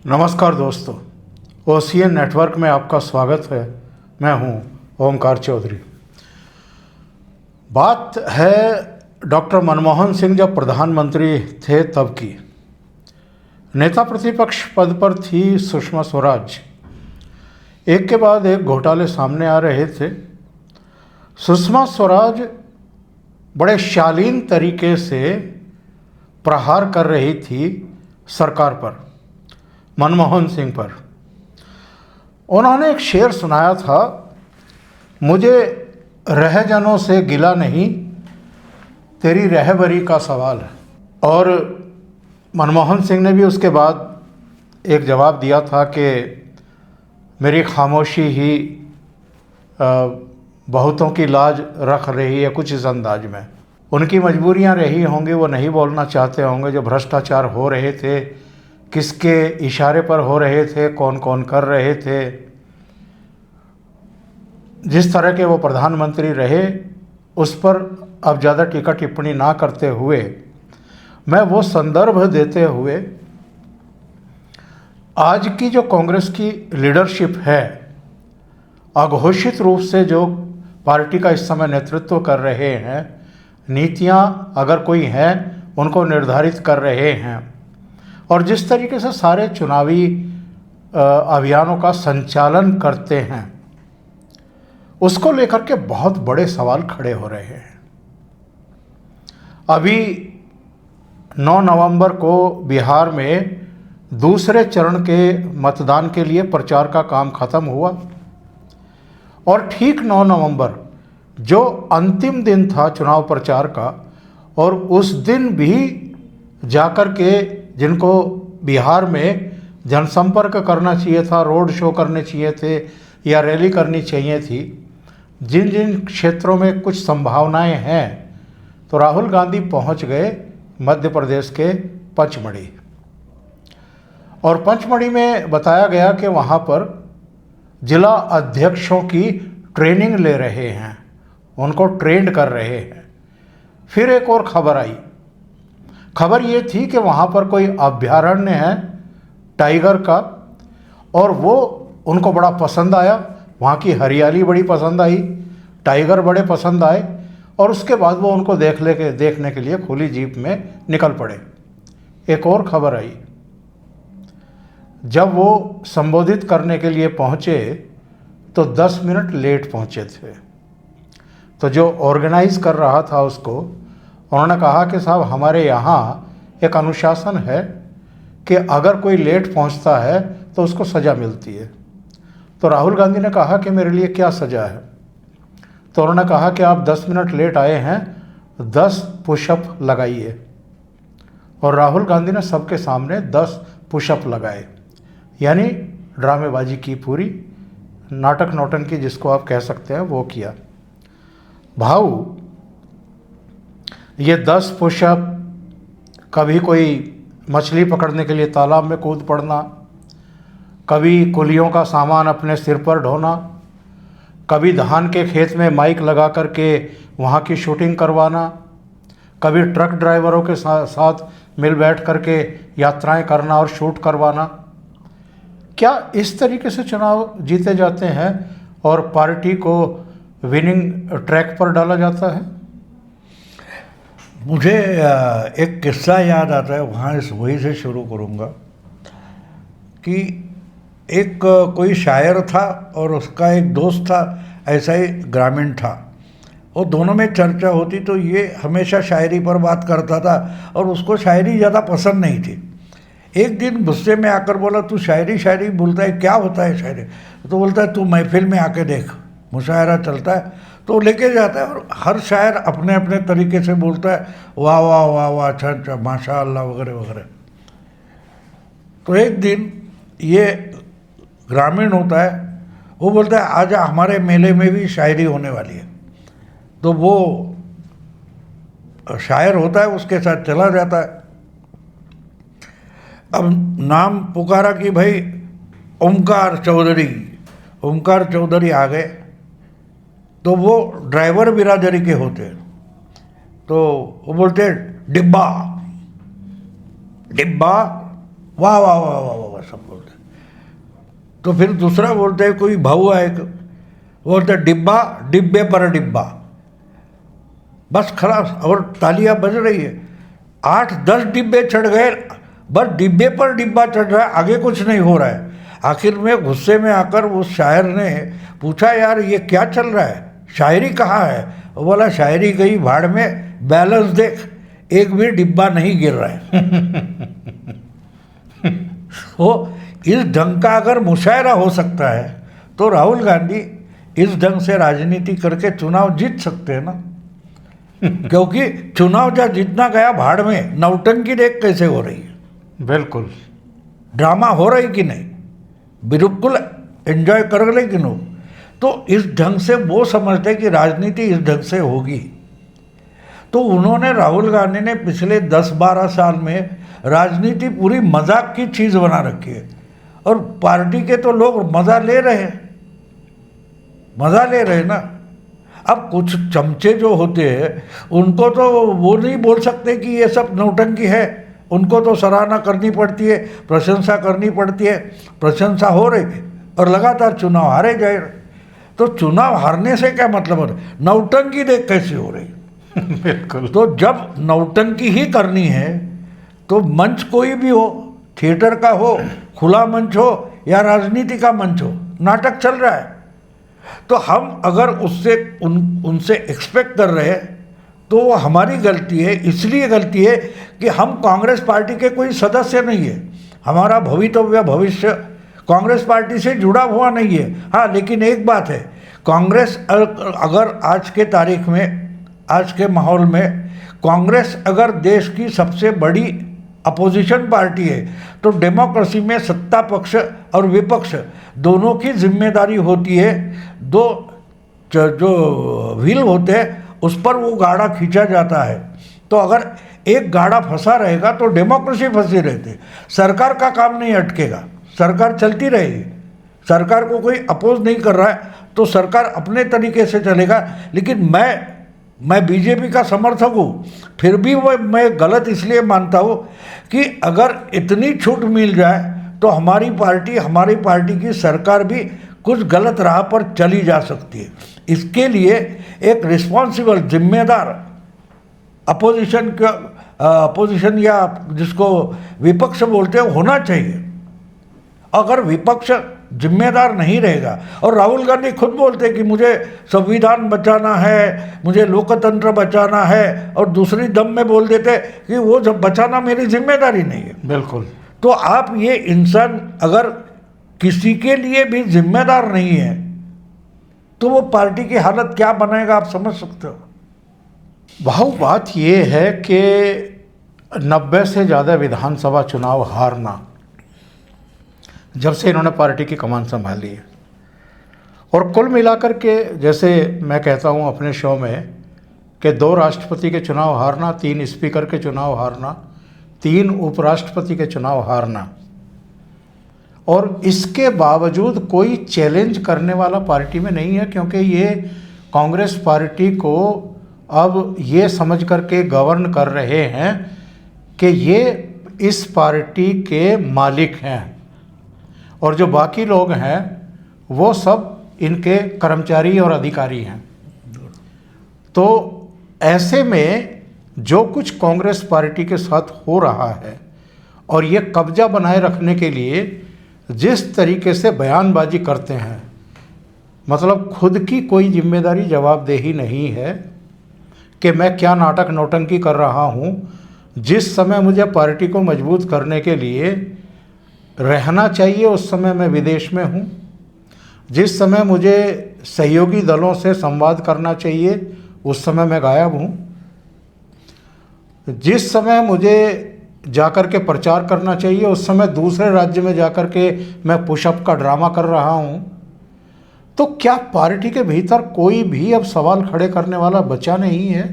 नमस्कार दोस्तों, OCN network में आपका स्वागत है। मैं हूं ओमकार चौधरी। बात है डॉक्टर मनमोहन सिंह जब प्रधानमंत्री थे तब की। नेता प्रतिपक्ष पद पर थी सुषमा स्वराज। एक के बाद एक घोटाले सामने आ रहे थे। सुषमा स्वराज बड़े शालीन तरीके से प्रहार कर रही थी सरकार पर, मनमोहन सिंह पर। उन्होंने एक शेर सुनाया था, मुझे रहजनों से गिला नहीं, तेरी रहबरी का सवाल है। और मनमोहन सिंह ने भी उसके बाद एक जवाब दिया था कि मेरी खामोशी ही बहुतों की लाज रख रही है, कुछ इस अंदाज में। उनकी मजबूरियां रही होंगी, वो नहीं बोलना चाहते होंगे। जो भ्रष्टाचार हो रहे थे, किसके इशारे पर हो रहे थे, कौन कौन कर रहे थे, जिस तरह के वो प्रधानमंत्री रहे, उस पर अब ज़्यादा टीका टिप्पणी ना करते हुए मैं वो संदर्भ देते हुए आज की जो कांग्रेस की लीडरशिप है, अघोषित रूप से जो पार्टी का इस समय नेतृत्व कर रहे हैं, नीतियां अगर कोई हैं उनको निर्धारित कर रहे हैं, और जिस तरीके से सारे चुनावी अभियानों का संचालन करते हैं, उसको लेकर के बहुत बड़े सवाल खड़े हो रहे हैं। अभी 9 नवंबर को बिहार में दूसरे चरण के मतदान के लिए प्रचार का काम खत्म हुआ, और ठीक 9 नवंबर जो अंतिम दिन था चुनाव प्रचार का, और उस दिन भी जाकर के जिनको बिहार में जनसंपर्क करना चाहिए था, रोड शो करने चाहिए थे या रैली करनी चाहिए थी, जिन जिन क्षेत्रों में कुछ संभावनाएं हैं, तो राहुल गांधी पहुंच गए मध्य प्रदेश के पचमढ़ी। और पचमढ़ी में बताया गया कि वहां पर जिला अध्यक्षों की ट्रेनिंग ले रहे हैं, उनको ट्रेंड कर रहे हैं। फिर एक और खबर आई। खबर ये थी कि वहाँ पर कोई अभयारण्य है टाइगर का, और वो उनको बड़ा पसंद आया। वहाँ की हरियाली बड़ी पसंद आई, टाइगर बड़े पसंद आए, और उसके बाद वो उनको देखने के लिए खुली जीप में निकल पड़े। एक और खबर आई, जब वो संबोधित करने के लिए पहुँचे तो 10 मिनट लेट पहुँचे थे। तो जो ऑर्गेनाइज कर रहा था उसको उन्होंने कहा कि साहब, हमारे यहाँ एक अनुशासन है कि अगर कोई लेट पहुँचता है तो उसको सज़ा मिलती है। तो राहुल गांधी ने कहा कि मेरे लिए क्या सज़ा है? तो उन्होंने कहा कि आप 10 मिनट लेट आए हैं, 10 पुशअप लगाइए। और राहुल गांधी ने सबके सामने 10 पुशअप लगाए, यानी ड्रामेबाजी की, पूरी नाटक नौटंकी जिसको आप कह सकते हैं वो किया। भाऊ, ये 10 पुशअप, कभी कोई मछली पकड़ने के लिए तालाब में कूद पड़ना, कभी कुलियों का सामान अपने सिर पर ढोना, कभी धान के खेत में माइक लगा करके वहाँ की शूटिंग करवाना, कभी ट्रक ड्राइवरों के साथ मिल बैठ करके यात्राएं करना और शूट करवाना। क्या इस तरीके से चुनाव जीते जाते हैं और पार्टी को विनिंग ट्रैक पर डाला जाता है? मुझे एक किस्सा याद आता है, वहाँ इस वही से शुरू करूँगा कि एक कोई शायर था और उसका एक दोस्त था, ऐसा ही ग्रामीण था। वो दोनों में चर्चा होती तो ये हमेशा शायरी पर बात करता था और उसको शायरी ज़्यादा पसंद नहीं थी। एक दिन गुस्से में आकर बोला, तू शायरी शायरी बोलता है, क्या होता है शायरी? तो बोलता है, तू महफिल में आके देख, मुशायरा चलता है। तो लेके जाता है और हर शायर अपने अपने तरीके से बोलता है, वाह वाह वाह वाह, अच्छा अच्छा, माशा अल्लाह वगैरह वगैरह। तो एक दिन ये ग्रामीण होता है, वो बोलता है, आज हमारे मेले में भी शायरी होने वाली है। तो वो शायर होता है, उसके साथ चला जाता है। अब नाम पुकारा कि भाई ओमकार चौधरी, ओमकार चौधरी आ गए। तो वो ड्राइवर बिरादरी के होते हैं, तो वो बोलते हैं, डिब्बा डिब्बा वाह वाह वाह वाह वाह वाह सब बोलते हैं। तो फिर दूसरा बोलते हैं, कोई भाऊ है एक, बोलते डिब्बा डिब्बे पर डिब्बा, बस खलास, और तालियां बज रही है। 8-10 डिब्बे चढ़ गए, बस डिब्बे पर डिब्बा चढ़ रहा है, आगे कुछ नहीं हो रहा है। आखिर में गुस्से में आकर उस शायर ने पूछा, यार ये क्या चल रहा है, शायरी कहाँ है? वो बोला, शायरी गई भाड़ में, बैलेंस देख, एक भी डिब्बा नहीं गिर रहा है। तो इस ढंग का अगर मुशायरा हो सकता है तो राहुल गांधी इस ढंग से राजनीति करके चुनाव जीत सकते हैं ना। क्योंकि चुनाव जब जीतना गया भाड़ में, नौटंकी देख कैसे हो रही है, बिल्कुल ड्रामा हो रही कि नहीं, बिल्कुल एंजॉय कर रहे लेकिन लोग। तो इस ढंग से वो समझते कि राजनीति इस ढंग से होगी। तो उन्होंने, राहुल गांधी ने पिछले 10-12 साल में राजनीति पूरी मजाक की चीज़ बना रखी है, और पार्टी के तो लोग मज़ा ले रहे हैं, मज़ा ले रहे हैं ना। अब कुछ चमचे जो होते हैं उनको तो वो नहीं बोल सकते कि ये सब नौटंकी है, उनको तो सराहना करनी पड़ती है, प्रशंसा करनी पड़ती है। प्रशंसा हो रही है और लगातार चुनाव हारे जा रहे। तो चुनाव हारने से क्या मतलब है, नौटंकी देख कैसे हो रही। बिल्कुल। तो जब नौटंकी ही करनी है तो मंच कोई भी हो, थिएटर का हो, खुला मंच हो या राजनीति का मंच हो, नाटक चल रहा है। तो हम अगर उससे उनसे एक्सपेक्ट कर रहे हैं तो वो हमारी गलती है। इसलिए गलती है कि हम कांग्रेस पार्टी के कोई सदस्य नहीं है, हमारा भविष्य कांग्रेस पार्टी से जुड़ा हुआ नहीं है। हाँ, लेकिन एक बात है, कांग्रेस अगर आज के तारीख में, आज के माहौल में कांग्रेस अगर देश की सबसे बड़ी अपोजिशन पार्टी है तो डेमोक्रेसी में सत्ता पक्ष और विपक्ष दोनों की जिम्मेदारी होती है। दो जो व्हील होते हैं उस पर वो गाड़ा खींचा जाता है। तो अगर एक गाड़ा फंसा रहेगा तो डेमोक्रेसी फंसी रहती है, सरकार का काम नहीं अटकेगा, सरकार चलती रहेगी। सरकार को कोई अपोज नहीं कर रहा है तो सरकार अपने तरीके से चलेगा। लेकिन मैं बीजेपी का समर्थक हूँ, फिर भी वो मैं गलत इसलिए मानता हूँ कि अगर इतनी छूट मिल जाए तो हमारी पार्टी की सरकार भी कुछ गलत राह पर चली जा सकती है। इसके लिए एक रिस्पॉन्सिबल, जिम्मेदार अपोजिशन या जिसको विपक्ष बोलते हैं होना चाहिए। अगर विपक्ष जिम्मेदार नहीं रहेगा, और राहुल गांधी खुद बोलते हैं कि मुझे संविधान बचाना है, मुझे लोकतंत्र बचाना है, और दूसरी दम में बोल देते कि वो जब बचाना मेरी जिम्मेदारी नहीं है। बिल्कुल। तो आप ये इंसान अगर किसी के लिए भी जिम्मेदार नहीं है तो वो पार्टी की हालत क्या बनाएगा, आप समझ सकते हो। भाव बात ये है कि 90 से ज़्यादा विधानसभा चुनाव हारना जब से इन्होंने पार्टी की कमान संभाली है, और कुल मिलाकर के जैसे मैं कहता हूँ अपने शो में कि 2 राष्ट्रपति के चुनाव हारना, 3 स्पीकर के चुनाव हारना, 3 उपराष्ट्रपति के चुनाव हारना, और इसके बावजूद कोई चैलेंज करने वाला पार्टी में नहीं है। क्योंकि ये कांग्रेस पार्टी को अब ये समझ करके गवर्न कर रहे हैं कि ये इस पार्टी के मालिक हैं, और जो बाकी लोग हैं वो सब इनके कर्मचारी और अधिकारी हैं। तो ऐसे में जो कुछ कांग्रेस पार्टी के साथ हो रहा है, और ये कब्जा बनाए रखने के लिए जिस तरीके से बयानबाजी करते हैं, मतलब खुद की कोई जिम्मेदारी, जवाबदेही नहीं है कि मैं क्या नाटक नौटंकी कर रहा हूँ। जिस समय मुझे पार्टी को मजबूत करने के लिए रहना चाहिए उस समय मैं विदेश में हूँ, जिस समय मुझे सहयोगी दलों से संवाद करना चाहिए उस समय मैं गायब हूँ, जिस समय मुझे जाकर के प्रचार करना चाहिए उस समय दूसरे राज्य में जाकर के मैं पुशअप का ड्रामा कर रहा हूँ। तो क्या पार्टी के भीतर कोई भी अब सवाल खड़े करने वाला बचा नहीं है,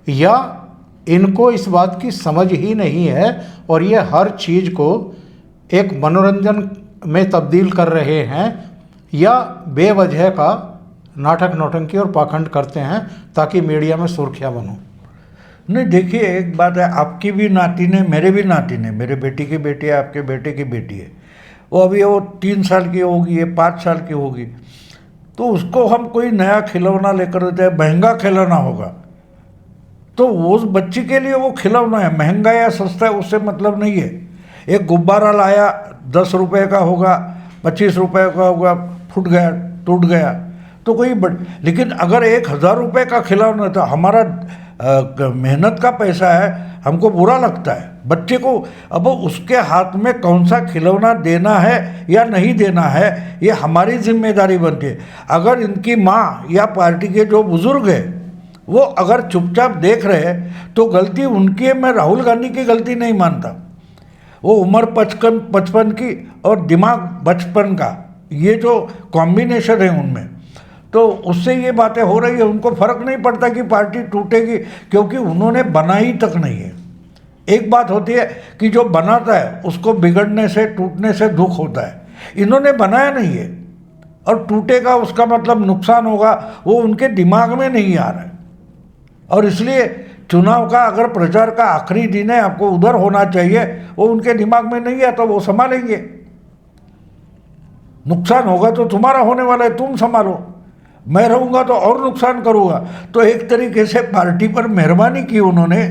या इनको इस बात की समझ ही नहीं है और ये हर चीज़ को एक मनोरंजन में तब्दील कर रहे हैं, या बेवजह का नाटक नौटंकी और पाखंड करते हैं ताकि मीडिया में सुर्खियां बनूं। नहीं देखिए, एक बात है, आपकी भी नातिन है, मेरे भी नातिन है, मेरे बेटी की बेटी है, आपके बेटे की बेटी है, वो अभी वो 3 साल की होगी, ये 5 साल की होगी, तो उसको हम कोई नया खिलौना लेकर देते हैं, महंगा खिलौना होगा तो उस बच्ची के लिए वो खिलौना है, महंगा या सस्ता है उससे मतलब नहीं है। एक गुब्बारा लाया 10 रुपये का होगा, 25 रुपये का होगा, फूट गया, टूट गया, तो कोई लेकिन अगर 1,000 रुपये का खिलौना, तो हमारा मेहनत का पैसा है, हमको बुरा लगता है बच्चे को। अब उसके हाथ में कौन सा खिलौना देना है या नहीं देना है, ये हमारी जिम्मेदारी बनती है। अगर इनकी माँ या पार्टी के जो बुजुर्ग हैं वो अगर चुपचाप देख रहे हैं तो गलती उनकी है, मैं राहुल गांधी की गलती नहीं मानता। वो उम्र 55 की और दिमाग 55 का, ये जो कॉम्बिनेशन है उनमें, तो उससे ये बातें हो रही है। उनको फर्क नहीं पड़ता कि पार्टी टूटेगी, क्योंकि उन्होंने बनाई तक नहीं है। एक बात होती है कि जो बनाता है उसको बिगड़ने से, टूटने से दुख होता है, इन्होंने बनाया नहीं है और टूटेगा उसका मतलब नुकसान होगा, वो उनके दिमाग में नहीं आ रहा है। और इसलिए चुनाव का अगर प्रचार का आखिरी दिन है, आपको उधर होना चाहिए, वो उनके दिमाग में नहीं है तो वो संभालेंगे। नुकसान होगा तो तुम्हारा होने वाला है, तुम संभालो, मैं रहूँगा तो और नुकसान करूँगा। तो एक तरीके से पार्टी पर मेहरबानी की उन्होंने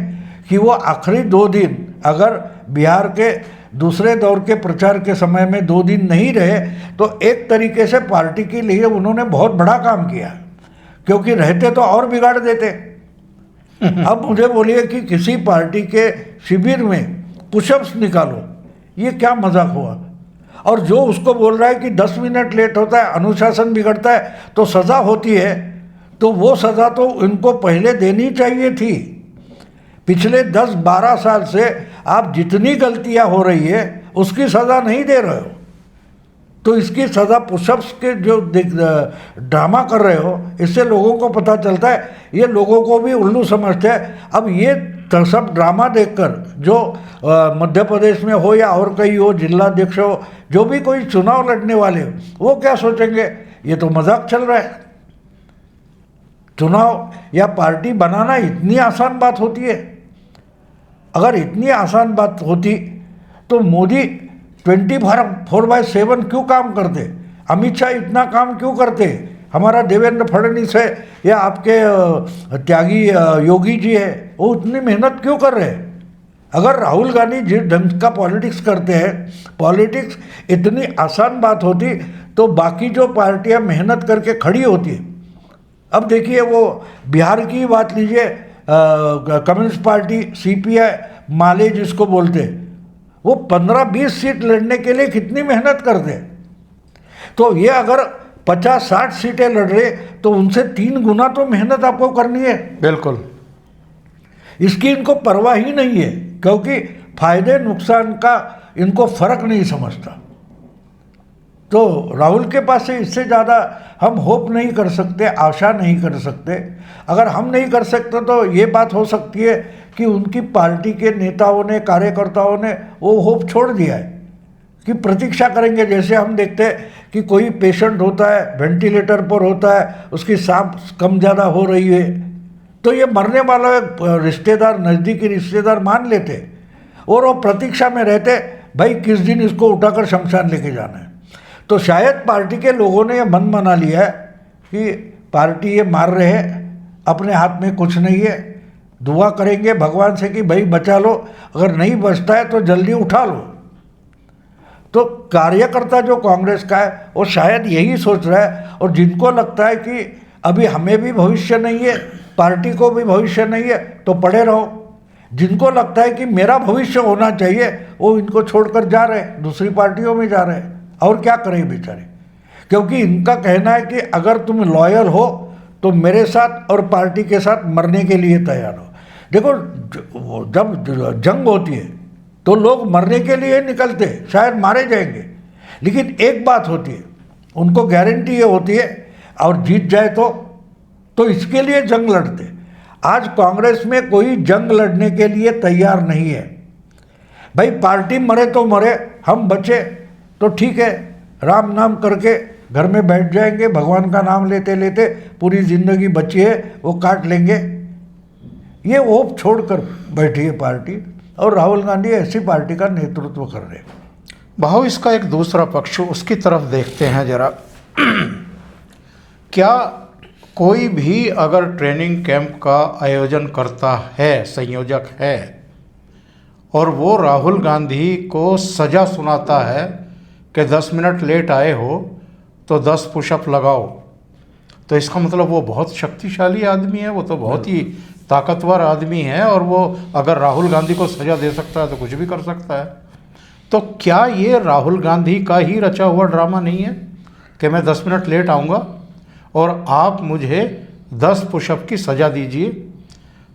कि वो आखिरी 2 दिन, अगर बिहार के दूसरे दौर के प्रचार के समय में 2 दिन नहीं रहे तो एक तरीके से पार्टी के लिए उन्होंने बहुत बड़ा काम किया, क्योंकि रहते तो और बिगाड़ देते। अब मुझे बोलिए कि किसी पार्टी के शिविर में पुशअप्स निकालो, ये क्या मजाक हुआ। और जो उसको बोल रहा है कि 10 मिनट लेट होता है, अनुशासन बिगड़ता है तो सज़ा होती है, तो वो सज़ा तो इनको पहले देनी चाहिए थी। पिछले 10-12 साल से आप जितनी गलतियां हो रही है उसकी सज़ा नहीं दे रहे हो, तो इसकी सज़ा पुशअप्स के जो ड्रामा कर रहे हो, इससे लोगों को पता चलता है, ये लोगों को भी उल्लू समझते हैं। अब ये सब ड्रामा देखकर जो मध्य प्रदेश में हो या और कहीं हो, जिलाध्यक्ष हो, जो भी कोई चुनाव लड़ने वाले हो, वो क्या सोचेंगे, ये तो मजाक चल रहा है। चुनाव या पार्टी बनाना इतनी आसान बात होती है? अगर इतनी आसान बात होती तो मोदी 24/7 क्यों काम करते, अमित शाह इतना काम क्यों करते, हमारा देवेंद्र फडणवीस है या आपके त्यागी योगी जी है, वो इतनी मेहनत क्यों कर रहे हैं? अगर राहुल गांधी जिस ढंग का पॉलिटिक्स करते हैं, पॉलिटिक्स इतनी आसान बात होती तो बाकी जो पार्टियां मेहनत करके खड़ी होती। अब देखिए, वो बिहार की बात लीजिए, कम्युनिस्ट पार्टी CPI माले जिसको बोलते, वो 15-20 सीट लड़ने के लिए कितनी मेहनत करते। तो ये अगर 50-60 सीटें लड़ रहे तो उनसे 3 गुना तो मेहनत आपको करनी है। बिल्कुल, इसकी इनको परवाह ही नहीं है, क्योंकि फायदे नुकसान का इनको फर्क नहीं समझता। तो राहुल के पास से इससे ज़्यादा हम होप नहीं कर सकते, आशा नहीं कर सकते। अगर हम नहीं कर सकते तो ये बात हो सकती है कि उनकी पार्टी के नेताओं ने, कार्यकर्ताओं ने वो होप छोड़ दिया है कि प्रतीक्षा करेंगे। जैसे हम देखते हैं कि कोई पेशेंट होता है, वेंटिलेटर पर होता है, उसकी सांस कम ज़्यादा हो रही है, तो ये मरने वाला रिश्तेदार, नज़दीकी रिश्तेदार मान लेते और वो प्रतीक्षा में रहते, भाई किस दिन इसको उठाकर शमशान लेके जाना है। तो शायद पार्टी के लोगों ने यह मन बना लिया है कि पार्टी ये मार रहे हैं, अपने हाथ में कुछ नहीं है, दुआ करेंगे भगवान से कि भाई बचा लो, अगर नहीं बचता है तो जल्दी उठा लो। तो कार्यकर्ता जो कांग्रेस का है वो शायद यही सोच रहा है, और जिनको लगता है कि अभी हमें भी भविष्य नहीं है, पार्टी को भी भविष्य नहीं है, तो पड़े रहो। जिनको लगता है कि मेरा भविष्य होना चाहिए, वो इनको छोड़कर जा रहे हैं, दूसरी पार्टियों में जा रहे हैं। और क्या करें बेचारे, क्योंकि इनका कहना है कि अगर तुम लॉयल हो तो मेरे साथ और पार्टी के साथ मरने के लिए तैयार हो। देखो, जब जंग होती है तो लोग मरने के लिए निकलते, शायद मारे जाएंगे, लेकिन एक बात होती है, उनको गारंटी ये होती है और जीत जाए तो इसके लिए जंग लड़ते। आज कांग्रेस में कोई जंग लड़ने के लिए तैयार नहीं है। भाई पार्टी मरे तो मरे, हम बचे तो ठीक है, राम नाम करके घर में बैठ जाएंगे, भगवान का नाम लेते लेते पूरी ज़िंदगी बची है वो काट लेंगे। ये होप छोड़कर बैठी है पार्टी, और राहुल गांधी ऐसी पार्टी का नेतृत्व कर रहे हैं। भाव इसका एक दूसरा पक्ष, उसकी तरफ देखते हैं जरा। क्या कोई भी अगर ट्रेनिंग कैंप का आयोजन करता है, संयोजक है, और वो राहुल गांधी को सज़ा सुनाता है कि 10 मिनट लेट आए हो तो 10 पुशअप लगाओ, तो इसका मतलब वो बहुत शक्तिशाली आदमी है, वो तो बहुत ही ताकतवर आदमी है, और वो अगर राहुल गांधी को सज़ा दे सकता है तो कुछ भी कर सकता है। तो क्या ये राहुल गांधी का ही रचा हुआ ड्रामा नहीं है कि मैं 10 मिनट लेट आऊँगा और आप मुझे 10 पुशअप की सज़ा दीजिए,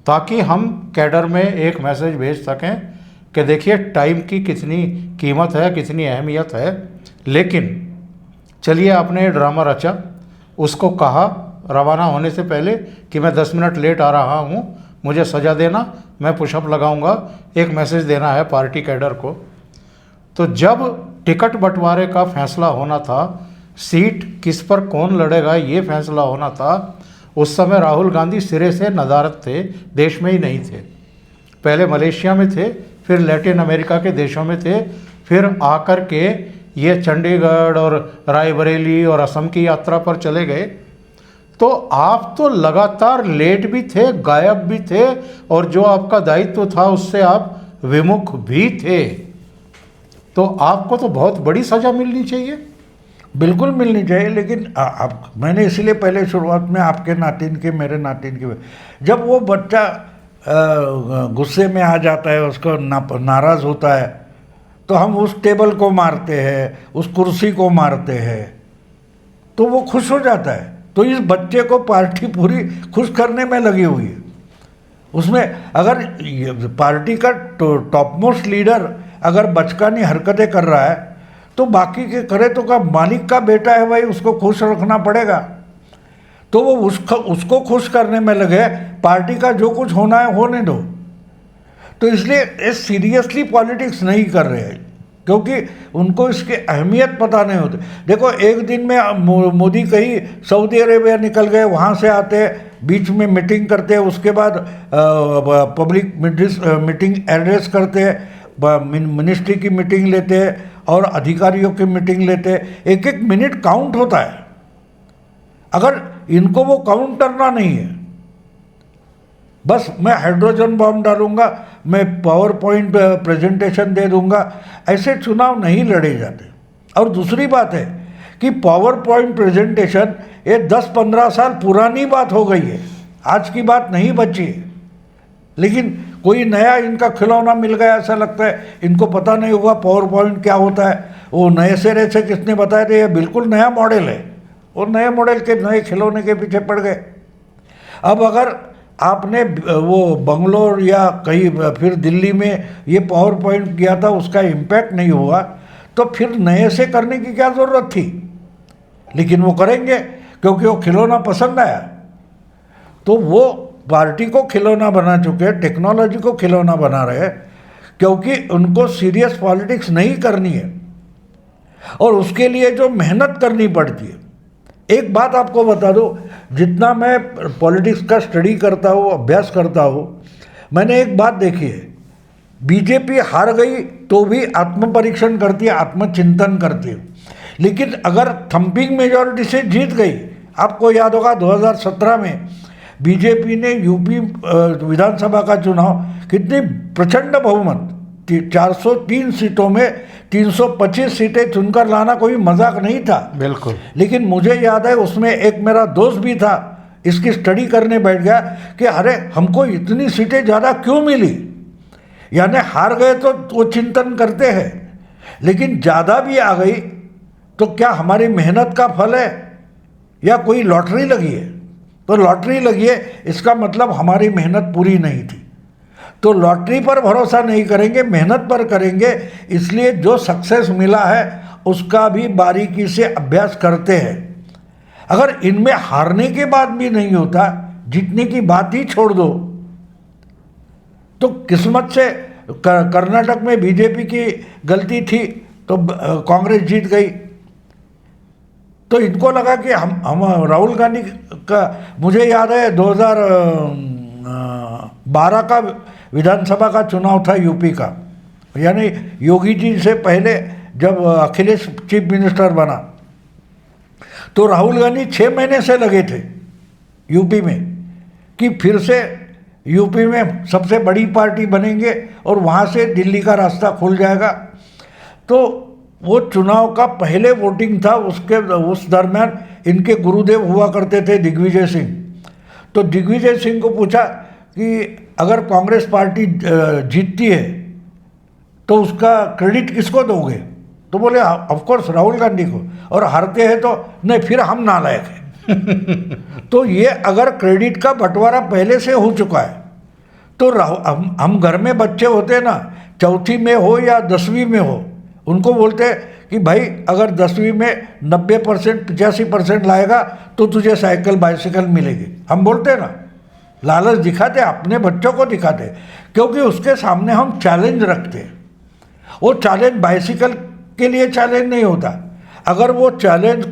ताकि हम कैडर में एक मैसेज भेज सकें कि देखिए टाइम की कितनी कीमत है, कितनी अहमियत है। लेकिन चलिए, आपने ड्रामा रचा, उसको कहा रवाना होने से पहले कि मैं 10 मिनट लेट आ रहा हूँ, मुझे सज़ा देना, मैं पुशअप लगाऊंगा, एक मैसेज देना है पार्टी कैडर को। तो जब टिकट बंटवारे का फैसला होना था, सीट किस पर कौन लड़ेगा ये फैसला होना था, उस समय राहुल गांधी सिरे से नदारद थे, देश में ही नहीं थे। पहले मलेशिया में थे, फिर लैटिन अमेरिका के देशों में थे, फिर आकर के ये चंडीगढ़ और रायबरेली और असम की यात्रा पर चले गए। तो आप तो लगातार लेट भी थे, गायब भी थे, और जो आपका दायित्व था उससे आप विमुख भी थे। तो आपको तो बहुत बड़ी सज़ा मिलनी चाहिए। बिल्कुल मिलनी चाहिए, लेकिन आप, मैंने इसीलिए पहले शुरुआत में आपके नातिन के, मेरे नातिन के, जब वो बच्चा गुस्से में आ जाता है, उसको नाराज़ होता है, तो हम उस टेबल को मारते हैं, उस कुर्सी को मारते हैं, तो वो खुश हो जाता है। तो इस बच्चे को पार्टी पूरी खुश करने में लगी हुई है। उसमें अगर पार्टी का टॉप मोस्ट लीडर अगर बचकानी हरकतें कर रहा है, तो बाकी के करे तो का मालिक का बेटा है भाई, उसको खुश रखना पड़ेगा। तो वो उसको खुश करने में लगे, पार्टी का जो कुछ होना है होने दो। तो इसलिए ये सीरियसली पॉलिटिक्स नहीं कर रहे हैं, क्योंकि उनको इसकी अहमियत पता नहीं होती। देखो, एक दिन में मोदी कहीं सऊदी अरेबिया निकल गए, वहाँ से आते बीच में मीटिंग करते, उसके बाद पब्लिक मीटिंग एड्रेस करते, मिनिस्ट्री की मीटिंग लेते और अधिकारियों की मीटिंग लेते। एक एक मिनट काउंट होता है। अगर इनको वो काउंट करना नहीं है, बस मैं हाइड्रोजन बॉम्ब डालूंगा, मैं पावर पॉइंट प्रेजेंटेशन दे दूंगा, ऐसे चुनाव नहीं लड़े जाते। और दूसरी बात है कि पावर पॉइंट प्रेजेंटेशन ये 10-15 साल पुरानी बात हो गई है, आज की बात नहीं बची है। लेकिन कोई नया इनका खिलौना मिल गया, ऐसा लगता है इनको पता नहीं होगा पावर पॉइंट क्या होता है। वो नए सिरे से किसने बताया था, ये बिल्कुल नया मॉडल है, और नए मॉडल के नए खिलौने के पीछे पड़ गए। अब अगर आपने वो बंगलोर या कहीं फिर दिल्ली में ये पावर पॉइंट किया था, उसका इम्पैक्ट नहीं हुआ, तो फिर नए से करने की क्या ज़रूरत थी। लेकिन वो करेंगे क्योंकि वो खिलौना पसंद आया। तो वो पार्टी को खिलौना बना चुके हैं, टेक्नोलॉजी को खिलौना बना रहे हैं, क्योंकि उनको सीरियस पॉलिटिक्स नहीं करनी है, और उसके लिए जो मेहनत करनी पड़ती है। एक बात आपको बता दूं, जितना मैं पॉलिटिक्स का स्टडी करता हूँ, अभ्यास करता हूँ, मैंने एक बात देखी है, बीजेपी हार गई तो भी आत्मपरीक्षण करती है, आत्मचिंतन करती है। लेकिन अगर थंपिंग मेजॉरिटी से जीत गई, आपको याद होगा 2017 में बीजेपी ने यूपी विधानसभा का चुनाव कितनी प्रचंड बहुमत, 403 सीटों में 325 सीटें चुनकर लाना कोई मजाक नहीं था। बिल्कुल। लेकिन मुझे याद है उसमें एक मेरा दोस्त भी था, इसकी स्टडी करने बैठ गया कि अरे हमको इतनी सीटें ज़्यादा क्यों मिली। यानी हार गए तो वो चिंतन करते हैं, लेकिन ज़्यादा भी आ गई तो क्या हमारी मेहनत का फल है या कोई लॉटरी लगी है। तो लॉटरी लगी है, इसका मतलब हमारी मेहनत पूरी नहीं थी। तो लॉटरी पर भरोसा नहीं करेंगे, मेहनत पर करेंगे। इसलिए जो सक्सेस मिला है उसका भी बारीकी से अभ्यास करते हैं। अगर इनमें हारने के बाद भी नहीं होता, जीतने की बात ही छोड़ दो, तो किस्मत से कर्नाटक में बीजेपी की गलती थी तो कांग्रेस जीत गई। तो इनको लगा कि हम राहुल गांधी का, मुझे याद है 2000 12 का विधानसभा का चुनाव था यूपी का, यानी योगी जी से पहले जब अखिलेश चीफ मिनिस्टर बना तो राहुल गांधी 6 महीने से लगे थे यूपी में कि फिर से यूपी में सबसे बड़ी पार्टी बनेंगे और वहाँ से दिल्ली का रास्ता खुल जाएगा। तो वो चुनाव का पहले वोटिंग था, उस दरमियान इनके गुरुदेव हुआ करते थे दिग्विजय सिंह। तो दिग्विजय सिंह को पूछा कि अगर कांग्रेस पार्टी जीतती है तो उसका क्रेडिट किसको दोगे? तो बोले ऑफ कोर्स राहुल गांधी को, और हारते हैं तो नहीं फिर हम नालायक हैं। तो ये अगर क्रेडिट का बंटवारा पहले से हो चुका है तो हम घर में बच्चे होते हैं ना, चौथी में हो या 10वीं में हो, उनको बोलते हैं कि भाई अगर 10वीं में 90% 85% लाएगा तो तुझे साइकिल बाइसिकल मिलेगी। हम बोलते हैं ना, लालच दिखाते, अपने बच्चों को दिखाते, क्योंकि उसके सामने हम चैलेंज रखते हैं। वो चैलेंज बाइसिकल के लिए चैलेंज नहीं होता, अगर वो चैलेंज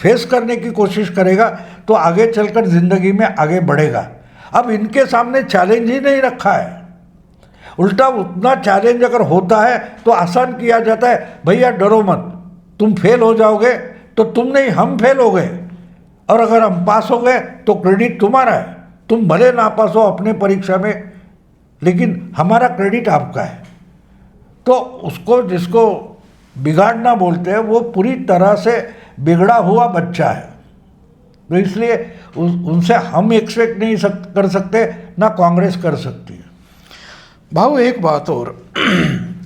फेस करने की कोशिश करेगा तो आगे चलकर ज़िंदगी में आगे बढ़ेगा। अब इनके सामने चैलेंज ही नहीं रखा है, उल्टा उतना चैलेंज अगर होता है तो आसान किया जाता है, भैया डरो मत, तुम फेल हो जाओगे तो तुम नहीं हम फेल हो गए, और अगर हम पास हो गए तो क्रेडिट तुम्हारा है, तुम भले ना पास हो अपने परीक्षा में लेकिन हमारा क्रेडिट आपका है। तो उसको जिसको बिगाड़ना बोलते हैं वो पूरी तरह से बिगड़ा हुआ बच्चा है। तो इसलिए उनसे हम एक्सपेक्ट नहीं कर सकते, ना कांग्रेस कर सकती है। भाऊ एक बात और,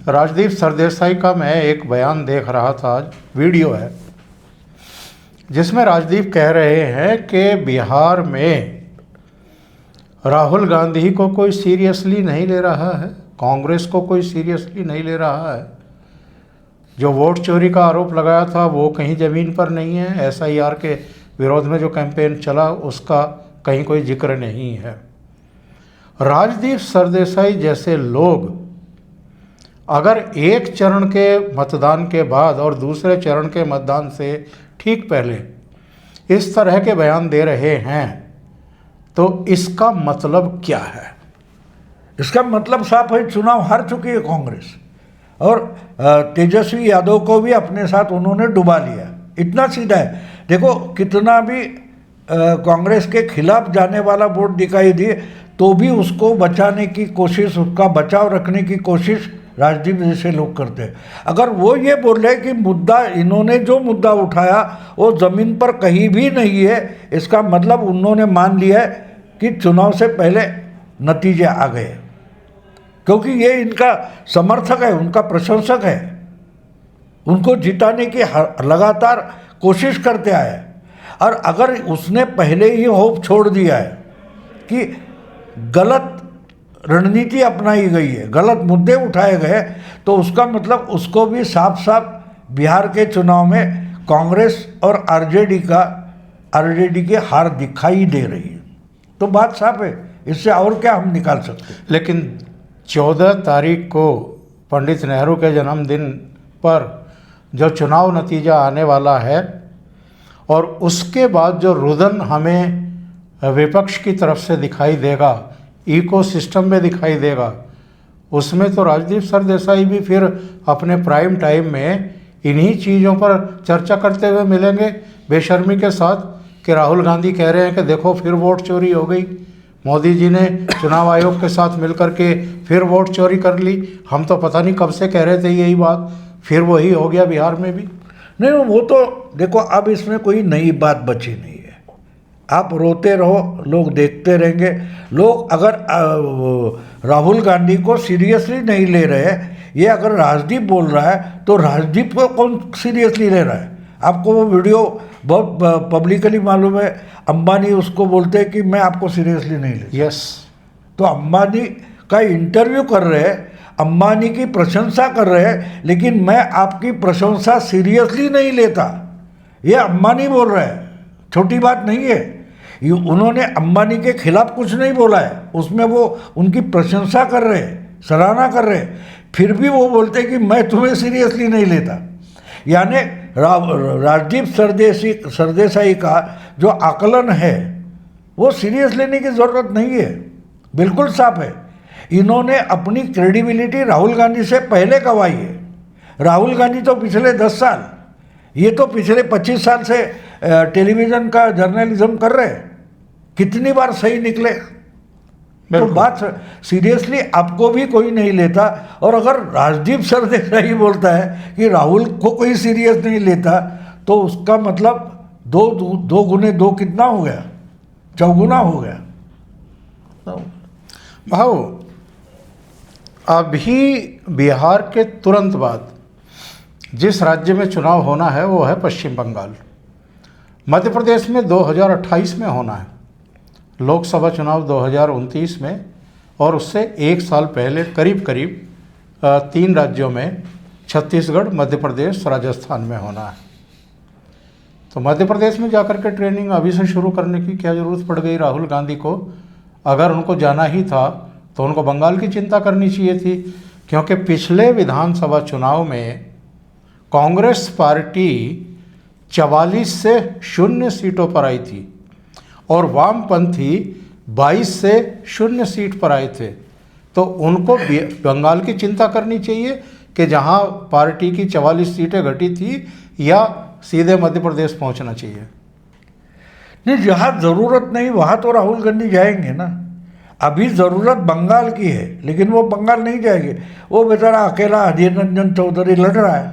राजदीप सरदेसाई का मैं एक बयान देख रहा था, आज वीडियो है जिसमें राजदीप कह रहे हैं कि बिहार में राहुल गांधी को कोई सीरियसली नहीं ले रहा है, कांग्रेस को कोई सीरियसली नहीं ले रहा है, जो वोट चोरी का आरोप लगाया था वो कहीं ज़मीन पर नहीं है, SIR के विरोध में जो कैंपेन चला उसका कहीं कोई जिक्र नहीं है। राजदीप सरदेसाई जैसे लोग अगर एक चरण के मतदान के बाद और दूसरे चरण के मतदान से ठीक पहले इस तरह के बयान दे रहे हैं तो इसका मतलब क्या है? इसका मतलब साफ है, चुनाव हार चुकी है कांग्रेस, और तेजस्वी यादव को भी अपने साथ उन्होंने डुबा लिया, इतना सीधा है। देखो कितना भी कांग्रेस के खिलाफ जाने वाला वोट दिखाई दिए तो भी उसको बचाने की कोशिश, उसका बचाव रखने की कोशिश राजदीप जैसे लोग करते हैं। अगर वो ये बोल रहे कि मुद्दा, इन्होंने जो मुद्दा उठाया वो ज़मीन पर कहीं भी नहीं है, इसका मतलब उन्होंने मान लिया है कि चुनाव से पहले नतीजे आ गए, क्योंकि ये इनका समर्थक है, उनका प्रशंसक है, उनको जिताने की लगातार कोशिश करते आए। और अगर उसने पहले ही होप छोड़ दिया है कि गलत रणनीति अपनाई गई है, गलत मुद्दे उठाए गए, तो उसका मतलब उसको भी साफ साफ बिहार के चुनाव में कांग्रेस और आरजेडी की हार दिखाई दे रही है। तो बात साफ है, इससे और क्या हम निकाल सकते हैं। लेकिन 14 तारीख को पंडित नेहरू के जन्मदिन पर जो चुनाव नतीजा आने वाला है और उसके बाद जो रुदन हमें विपक्ष की तरफ से दिखाई देगा, इकोसिस्टम में दिखाई देगा, उसमें तो राजदीप सरदेसाई भी फिर अपने प्राइम टाइम में इन्हीं चीज़ों पर चर्चा करते हुए मिलेंगे बेशर्मी के साथ कि राहुल गांधी कह रहे हैं कि देखो फिर वोट चोरी हो गई, मोदी जी ने चुनाव आयोग के साथ मिलकर के फिर वोट चोरी कर ली, हम तो पता नहीं कब से कह रहे थे यही बात, फिर वही हो गया बिहार में भी। नहीं, वो तो देखो अब इसमें कोई नई बात बची नहीं है, आप रोते रहो, लोग देखते रहेंगे। लोग अगर राहुल गांधी को सीरियसली नहीं ले रहे, ये अगर राजदीप बोल रहा है तो राजदीप को कौन सीरियसली ले रहा है? आपको वो वीडियो बहुत पब्लिकली मालूम है, अंबानी उसको बोलते हैं कि मैं आपको सीरियसली नहीं ले। यस, तो अंबानी का इंटरव्यू कर रहे हैं, अंबानी की प्रशंसा कर रहे हैं, लेकिन मैं आपकी प्रशंसा सीरियसली नहीं लेता, ये अंबानी बोल रहे हैं, छोटी बात नहीं है। उन्होंने अंबानी के खिलाफ कुछ नहीं बोला है, उसमें वो उनकी प्रशंसा कर रहे हैं, सराहना कर रहे हैं, फिर भी वो बोलते हैं कि मैं तुम्हें सीरियसली नहीं लेता। यानी राजदीप सरदेसाई का जो आकलन है वो सीरियस लेने की ज़रूरत नहीं है, बिल्कुल साफ है। इन्होंने अपनी क्रेडिबिलिटी राहुल गांधी से पहले गंवाई है। राहुल गांधी तो पिछले 10 साल, ये तो पिछले 25 साल से टेलीविज़न का जर्नलिज्म कर रहे हैं। कितनी बार सही निकले। तो बिल्कुल। बात सीरियसली आपको भी कोई नहीं लेता। और अगर राजदीप सरदेसाई ही बोलता है कि राहुल को कोई सीरियस नहीं लेता, तो उसका मतलब दो गुने दो कितना हो गया, चौगुना हो गया। भाव अभी बिहार के तुरंत बाद जिस राज्य में चुनाव होना है वो है पश्चिम बंगाल। मध्य प्रदेश में 2028 में होना है, लोकसभा चुनाव 2029 में, और उससे एक साल पहले करीब करीब 3 राज्यों में छत्तीसगढ़, मध्य प्रदेश, राजस्थान में होना है। तो मध्य प्रदेश में जाकर के ट्रेनिंग अभी से शुरू करने की क्या ज़रूरत पड़ गई राहुल गांधी को? अगर उनको जाना ही था तो उनको बंगाल की चिंता करनी चाहिए थी, क्योंकि पिछले विधानसभा चुनाव में कांग्रेस पार्टी 44 से 0 सीटों पर आई थी और वामपंथी 22 से 0 सीट पर आए थे। तो उनको बंगाल की चिंता करनी चाहिए कि जहां पार्टी की 44 सीटें घटी थी, या सीधे मध्य प्रदेश पहुंचना चाहिए? नहीं, जहाँ ज़रूरत नहीं वहाँ तो राहुल गांधी जाएंगे ना। अभी ज़रूरत बंगाल की है, लेकिन वो बंगाल नहीं जाएंगे। वो बेचारा अकेला अधीर रंजन चौधरी लड़ रहा है,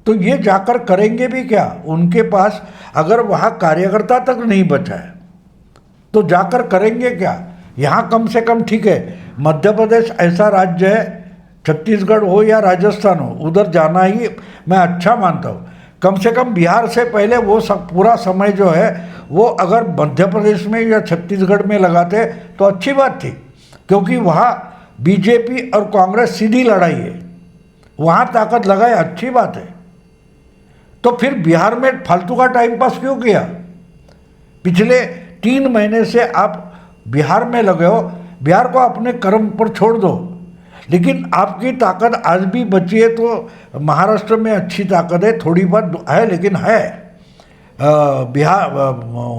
तो ये जाकर करेंगे भी क्या? उनके पास अगर वहाँ कार्यकर्ता तक नहीं बचा है तो जाकर करेंगे क्या? यहाँ कम से कम ठीक है, मध्य प्रदेश ऐसा राज्य है, छत्तीसगढ़ हो या राजस्थान हो, उधर जाना ही मैं अच्छा मानता हूँ। कम से कम बिहार से पहले वो सब पूरा समय जो है वो अगर मध्य प्रदेश में या छत्तीसगढ़ में लगाते तो अच्छी बात थी, क्योंकि वहाँ बीजेपी और कांग्रेस सीधी लड़ाई है, वहाँ ताकत लगाए, अच्छी बात है। तो फिर बिहार में फालतू का टाइम पास क्यों किया? पिछले 3 महीने से आप बिहार में लगे हो, बिहार को अपने कर्म पर छोड़ दो। लेकिन आपकी ताकत आज भी बची है तो महाराष्ट्र में अच्छी ताकत है, थोड़ी बहुत है, लेकिन है। बिहार,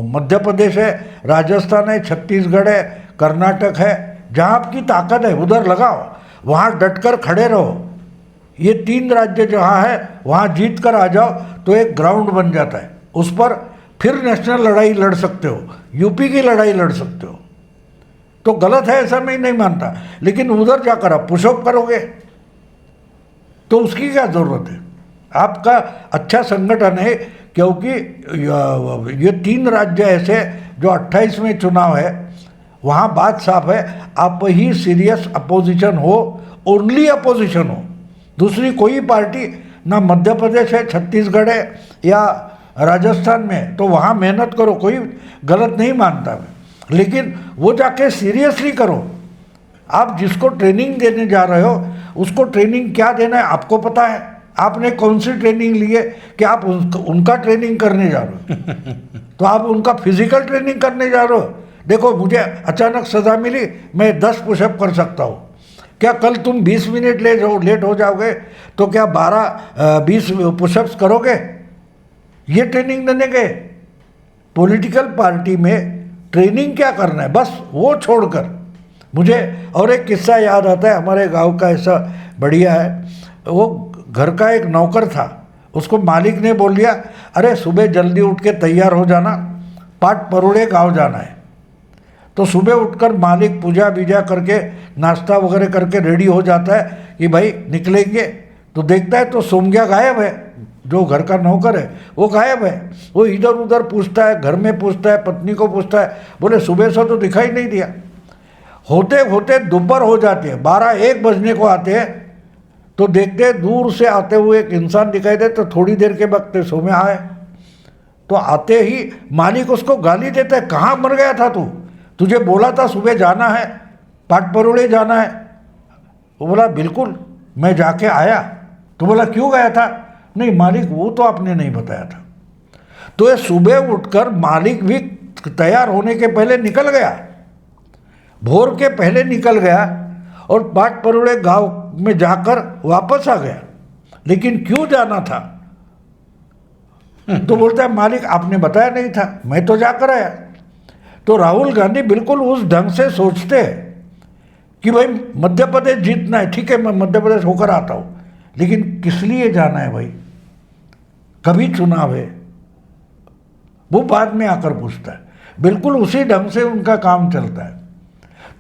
मध्य प्रदेश है, राजस्थान है, छत्तीसगढ़ है, कर्नाटक है, जहाँ आपकी ताकत है उधर लगाओ, वहाँ डटकर खड़े रहो। ये 3 राज्य जहाँ है वहाँ जीत कर आ जाओ तो एक ग्राउंड बन जाता है, उस पर फिर नेशनल लड़ाई लड़ सकते हो, यूपी की लड़ाई लड़ सकते हो। तो गलत है ऐसा मैं नहीं मानता, लेकिन उधर जाकर आप पुशअप करोगे तो उसकी क्या ज़रूरत है? आपका अच्छा संगठन है, क्योंकि ये 3 राज्य ऐसे जो 28 में चुनाव है, वहाँ बात साफ है, आप ही सीरियस अपोजिशन हो, ओनली अपोजिशन हो। दूसरी कोई पार्टी ना मध्य प्रदेश है, छत्तीसगढ़ है या राजस्थान में, तो वहाँ मेहनत करो, कोई गलत नहीं मानता मैं, लेकिन वो जाके सीरियसली करो। आप जिसको ट्रेनिंग देने जा रहे हो उसको ट्रेनिंग क्या देना है आपको पता है? आपने कौन सी ट्रेनिंग ली है कि आप उनका ट्रेनिंग करने जा रहे हो? तो आप उनका फिजिकल ट्रेनिंग करने जा रहे हो। देखो, मुझे अचानक सज़ा मिली, मैं 10 पुशअप कर सकता हूँ, क्या कल तुम 20 मिनट लेट हो जाओगे तो क्या 12-20 पुशअप्स करोगे? ये ट्रेनिंग देने के पॉलिटिकल पार्टी में ट्रेनिंग क्या करना है, बस वो छोड़कर। मुझे और एक किस्सा याद आता है, हमारे गांव का ऐसा बढ़िया है। वो घर का एक नौकर था, उसको मालिक ने बोल दिया, अरे सुबह जल्दी उठ के तैयार हो जाना, पाट परोड़े गांव जाना है। तो सुबह उठकर मालिक पूजा बीजा करके नाश्ता वगैरह करके रेडी हो जाता है कि भाई निकलेंगे, तो देखता है तो सोमग्या गायब है, जो घर का नौकर है वो गायब है। वो इधर उधर पूछता है, घर में पूछता है, पत्नी को पूछता है, बोले सुबह से तो दिखाई नहीं दिया। होते होते दोपहर हो जाती है, 12-1 बजने को आते हैं, तो देखते हैं दूर से आते हुए एक इंसान दिखाई दे, तो थोड़ी देर के वक्त सो में आए। तो आते ही मालिक उसको गाली देता है, कहाँ मर गया था तू, तुझे बोला था सुबह जाना है, पाट परोड़े जाना है। वो बोला बिल्कुल, मैं जाके आया। तो बोला क्यों गया था? नहीं मालिक, वो तो आपने नहीं बताया था। तो ये सुबह उठकर मालिक भी तैयार होने के पहले निकल गया, भोर के पहले निकल गया और पाट परोड़े गांव में जाकर वापस आ गया। लेकिन क्यों जाना था? तो बोलता है मालिक आपने बताया नहीं था, मैं तो जाकर आया। तो राहुल गांधी बिल्कुल उस ढंग से सोचते हैं कि भाई मध्य प्रदेश जीतना है, ठीक है मैं मध्य प्रदेश होकर आता हूँ, लेकिन किस लिए जाना है भाई, कभी चुनाव है, वो बाद में आकर पूछता है। बिल्कुल उसी ढंग से उनका काम चलता है।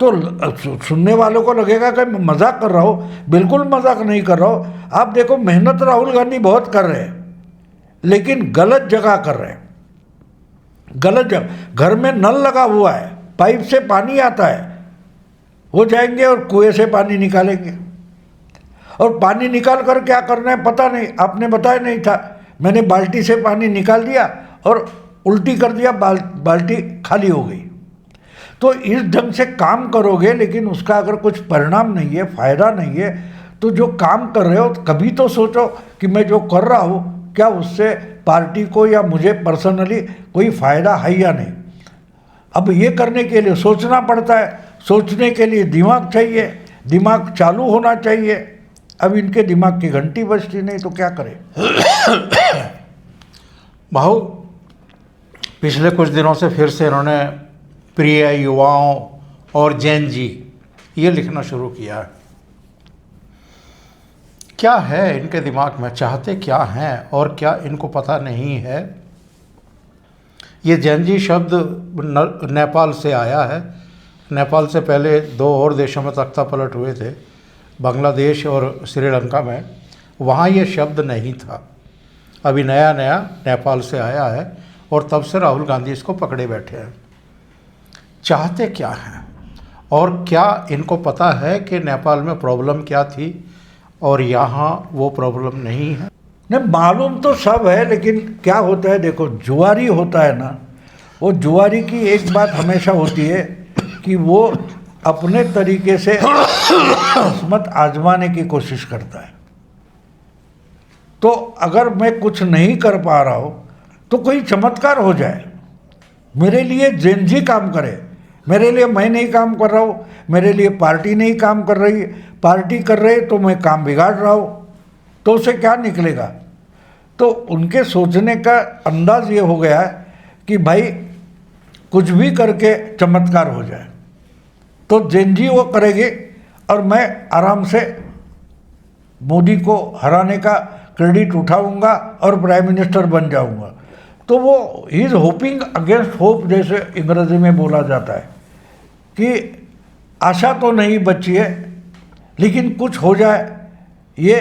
तो सुनने वालों को लगेगा कि मैं मजाक कर रहा हूँ, बिल्कुल मजाक नहीं कर रहा हूँ। आप देखो मेहनत राहुल गांधी बहुत कर रहे हैं, लेकिन गलत जगह कर रहे हैं, गलत जगह। घर में नल लगा हुआ है, पाइप से पानी आता है, वो जाएंगे और कुएं से पानी निकालेंगे, और पानी निकाल कर क्या करना है पता नहीं, आपने बताया नहीं था। मैंने बाल्टी से पानी निकाल दिया और उल्टी कर दिया, बाल्टी खाली हो गई। तो इस ढंग से काम करोगे, लेकिन उसका अगर कुछ परिणाम नहीं है, फायदा नहीं है, तो जो काम कर रहे हो कभी तो सोचो कि मैं जो कर रहा हूँ क्या उससे पार्टी को या मुझे पर्सनली कोई फायदा है या नहीं। अब ये करने के लिए सोचना पड़ता है, सोचने के लिए दिमाग चाहिए, दिमाग चालू होना चाहिए। अब इनके दिमाग की घंटी बजती नहीं तो क्या करें। भाऊ, पिछले कुछ दिनों से फिर से इन्होंने प्रिय युवाओं और जैन जी ये लिखना शुरू किया है। क्या है इनके दिमाग में, चाहते क्या हैं और क्या इनको पता नहीं है। ये जैन जी शब्द नेपाल से आया है। नेपाल से पहले 2 और देशों में तख्ता पलट हुए थे, बांग्लादेश और श्रीलंका में, वहाँ ये शब्द नहीं था। अभी नया नया नेपाल से आया है और तब से राहुल गांधी इसको पकड़े बैठे हैं। चाहते क्या हैं और क्या इनको पता है कि नेपाल में प्रॉब्लम क्या थी और यहाँ वो प्रॉब्लम नहीं है। नहीं, मालूम तो सब है, लेकिन क्या होता है देखो, जुआरी होता है ना, वो जुआरी की एक बात हमेशा होती है कि वो अपने तरीके से किस्मत आजमाने की कोशिश करता है। तो अगर मैं कुछ नहीं कर पा रहा हूँ तो कोई चमत्कार हो जाए, मेरे लिए जेनजी काम करे, मेरे लिए मैं नहीं काम कर रहा हूँ, मेरे लिए पार्टी नहीं काम कर रही, पार्टी कर रही तो मैं काम बिगाड़ रहा हूँ, तो उसे क्या निकलेगा। तो उनके सोचने का अंदाज ये हो गया है कि भाई कुछ भी करके चमत्कार हो जाए, तो जेनजी वो करेगी और मैं आराम से मोदी को हराने का क्रेडिट उठाऊंगा और प्राइम मिनिस्टर बन जाऊंगा। तो वो he is hopping against hope, जैसे अंग्रेजी में बोला जाता है कि आशा तो नहीं बची है, लेकिन कुछ हो जाए। ये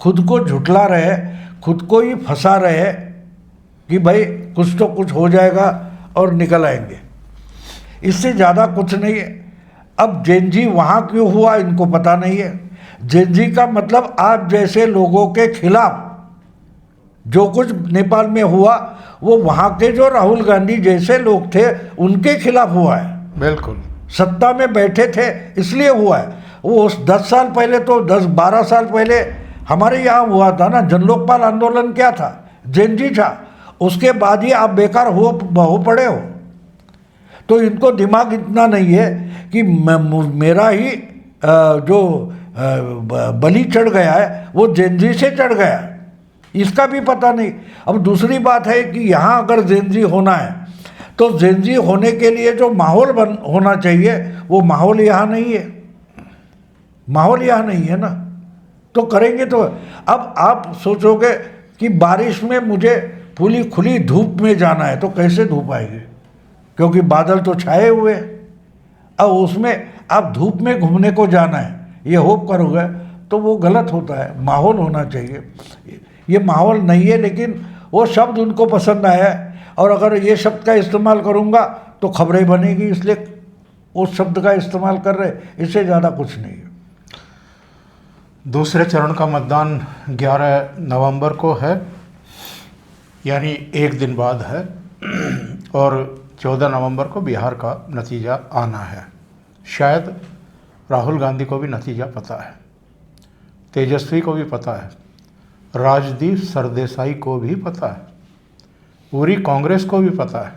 खुद को झुठला रहे, खुद को ही फंसा रहे कि भाई कुछ तो कुछ हो जाएगा और निकल आएंगे, इससे ज़्यादा कुछ नहीं है। अब जेनजी वहाँ क्यों हुआ इनको पता नहीं है। जेनजी का मतलब आप जैसे लोगों के खिलाफ जो कुछ नेपाल में हुआ वो वहाँ के जो राहुल गांधी जैसे लोग थे उनके खिलाफ हुआ है। बिल्कुल, सत्ता में बैठे थे इसलिए हुआ है। वो 10 साल पहले तो 10-12 साल पहले हमारे यहाँ हुआ था ना, जन लोकपाल आंदोलन क्या था, जेनजी था। उसके बाद ही आप बेकार हो पड़े हो। तो इनको दिमाग इतना नहीं है कि मेरा ही जो बलि चढ़ गया है वो जेनजी से चढ़ गया, इसका भी पता नहीं। अब दूसरी बात है कि यहाँ अगर जेनजी होना है तो जेनजी होने के लिए जो माहौल होना चाहिए वो माहौल यहाँ नहीं है, माहौल यहाँ नहीं है ना, तो करेंगे तो। अब आप सोचोगे कि बारिश में मुझे पूरी खुली धूप में जाना है, तो कैसे धूप आएगी, क्योंकि बादल तो छाए हुए हैं। अब उसमें आप धूप में घूमने को जाना है ये होप करोगे तो वो गलत होता है। माहौल होना चाहिए, ये माहौल नहीं है, लेकिन वो शब्द उनको पसंद आया है और अगर ये शब्द का इस्तेमाल करूँगा तो खबरें बनेगी, इसलिए उस शब्द का इस्तेमाल कर रहे, इससे ज़्यादा कुछ नहीं है। दूसरे चरण का मतदान 11 नवंबर को है, यानी एक दिन बाद है, और 14 नवंबर को बिहार का नतीजा आना है। शायद राहुल गांधी को भी नतीजा पता है, तेजस्वी को भी पता है, राजदीप सरदेसाई को भी पता है, पूरी कांग्रेस को भी पता है,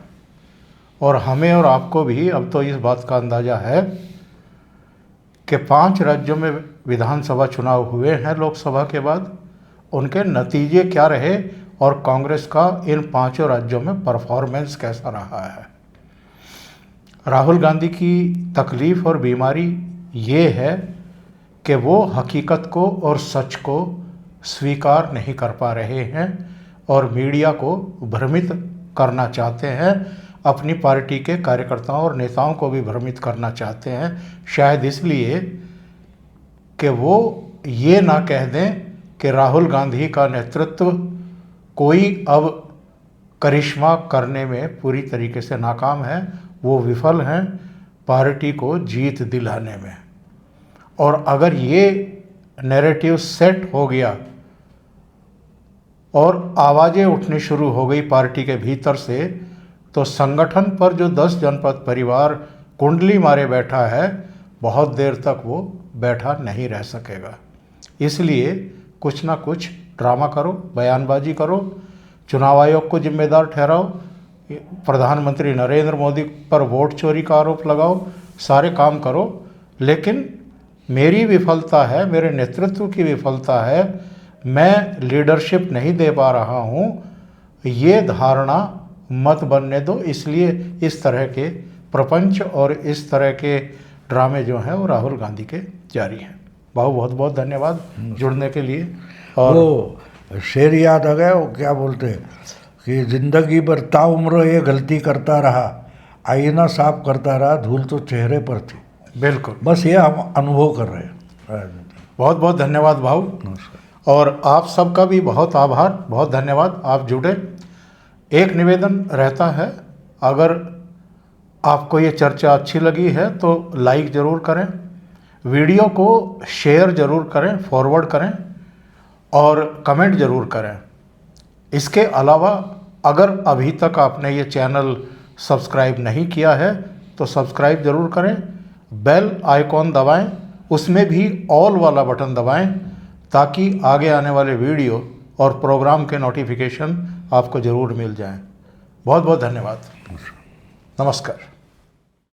और हमें और आपको भी अब तो इस बात का अंदाज़ा है कि 5 राज्यों में विधानसभा चुनाव हुए हैं लोकसभा के बाद, उनके नतीजे क्या रहे और कांग्रेस का इन 5 राज्यों में परफॉर्मेंस कैसा रहा है। राहुल गांधी की तकलीफ़ और बीमारी ये है कि वो हकीकत को और सच को स्वीकार नहीं कर पा रहे हैं और मीडिया को भ्रमित करना चाहते हैं, अपनी पार्टी के कार्यकर्ताओं और नेताओं को भी भ्रमित करना चाहते हैं, शायद इसलिए कि वो ये ना कह दें कि राहुल गांधी का नेतृत्व कोई अब करिश्मा करने में पूरी तरीके से नाकाम है, वो विफल हैं पार्टी को जीत दिलाने में। और अगर ये नैरेटिव सेट हो गया और आवाज़ें उठनी शुरू हो गई पार्टी के भीतर से, तो संगठन पर जो 10 जनपद परिवार कुंडली मारे बैठा है, बहुत देर तक वो बैठा नहीं रह सकेगा। इसलिए कुछ ना कुछ ड्रामा करो, बयानबाजी करो, चुनाव आयोग को जिम्मेदार ठहराओ, प्रधानमंत्री नरेंद्र मोदी पर वोट चोरी का आरोप लगाओ, सारे काम करो, लेकिन मेरी विफलता है, मेरे नेतृत्व की विफलता है, मैं लीडरशिप नहीं दे पा रहा हूँ, ये धारणा मत बनने दो। इसलिए इस तरह के प्रपंच और इस तरह के ड्रामे जो हैं वो राहुल गांधी के जारी हैं। बहुत बहुत धन्यवाद जुड़ने के लिए। और वो शेर याद आ गया, वो क्या बोलते हैं कि ज़िंदगी भर ताउम्र ये गलती करता रहा, आईना साफ करता रहा, धूल तो चेहरे पर थी। बिल्कुल, बस ये हम अनुभव कर रहे हैं। बहुत बहुत धन्यवाद भाऊ, और आप सबका भी बहुत आभार, बहुत धन्यवाद, आप जुड़े। एक निवेदन रहता है, अगर आपको ये चर्चा अच्छी लगी है तो लाइक ज़रूर करें, वीडियो को शेयर ज़रूर करें, फॉरवर्ड करें और कमेंट ज़रूर करें। इसके अलावा अगर अभी तक आपने ये चैनल सब्सक्राइब नहीं किया है तो सब्सक्राइब ज़रूर करें, बेल आइकॉन दबाएं, उसमें भी ऑल वाला बटन दबाएं, ताकि आगे आने वाले वीडियो और प्रोग्राम के नोटिफिकेशन आपको ज़रूर मिल जाएं। बहुत बहुत धन्यवाद, नमस्कार।